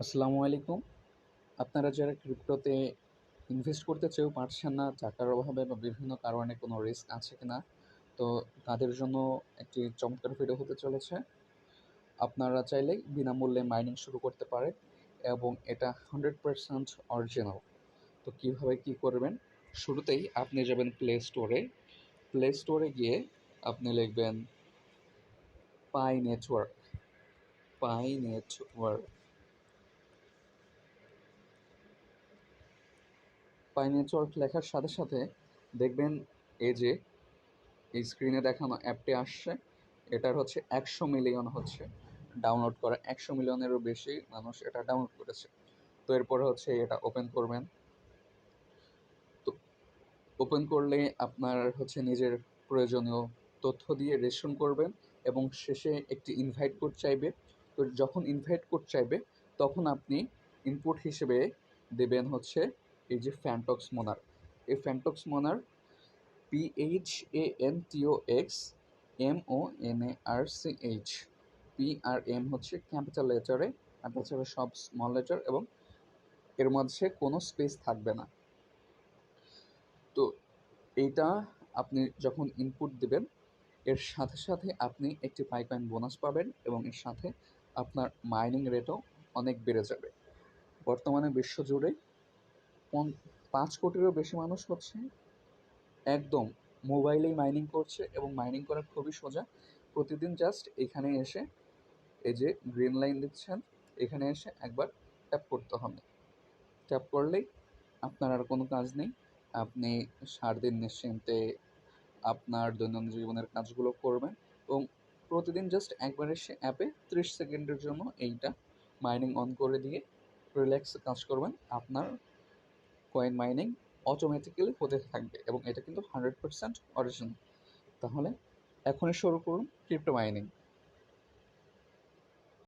আসসালামু আলাইকুম। আপনারা যারা ক্রিপ্টোতে ইনভেস্ট করতে চেয়েও পারছেন না, টাকার অভাবে বা বিভিন্ন কারণে কোনো রিস্ক আছে কিনা, তো তাদের জন্য একটি চমৎকার ভিডিও হতে চলেছে। আপনারা চাইলেই বিনামূল্যে মাইনিং শুরু করতে পারেন এবং এটা 100% অরিজিনাল। তো কিভাবে কি করবেন? শুরুতেই আপনি যাবেন প্লে স্টোরে গিয়ে আপনি লিখবেন পাই নেটওয়ার্ক পাই নেটওয়ার্ক পাই নেটওয়ার্ক লেখার সাথে সাথে দেখবেন এই যে এই স্ক্রিনে দেখানো অ্যাপটি আসছে। এটার হচ্ছে 100 মিলিয়ন হচ্ছে ডাউনলোড করা, 100 মিলিয়নেরও বেশি মানুষ এটা ডাউনলোড করেছে। তো এরপরে হচ্ছে এটা ওপেন করবেন। তো ওপেন করলে আপনার হচ্ছে নিজের প্রয়োজনীয় তথ্য দিয়ে রেজিস্ট্রেশন করবেন এবং শেষে একটি ইনভাইট কোড চাইবে। তো যখন ইনভাইট কোড চাইবে তখন আপনি ইনপুট হিসেবে দেবেন হচ্ছে এই যে ফ্যান্টক্স মোনার। এই Phantox Monarch PHANTOX MONARCH। P আর এম হচ্ছে ক্যাপিটাল লেটারে, আর তাছাড়া সব স্মল লেটার, এবং এর মধ্যে কোনো স্পেস থাকবে না। তো এইটা আপনি যখন ইনপুট দেবেন, এর সাথে সাথে আপনি একটি পাইপলাইন বোনাস পাবেন এবং এর সাথে আপনার মাইনিং রেটও অনেক বেড়ে যাবে। বর্তমানে বিশ্বজুড়ে 5 কোটিরও বেশি মানুষ হচ্ছে একদম মোবাইলেই মাইনিং করছে এবং মাইনিং করা খুবই সোজা। প্রতিদিন জাস্ট এখানে এসে এই যে গ্রিন লাইন দিচ্ছেন, এখানে এসে একবার ট্যাপ করতে হবে। ট্যাপ করলেই আপনার আর কোনো কাজ নেই। আপনি সারাদিন নিশ্চিন্তে আপনার দৈনন্দিন জীবনের কাজগুলো করবেন এবং প্রতিদিন জাস্ট একবার এসে অ্যাপে 30 সেকেন্ডের জন্য এইটা মাইনিং অন করে দিয়ে রিল্যাক্সে কাজ করবেন। আপনার কয়েন মাইনিং অটোমেটিক্যালি হতে থাকবে এবং এটা কিন্তু 100% অরিজিনাল। তাহলে এখনই শুরু করুন ক্রিপ্টো মাইনিং।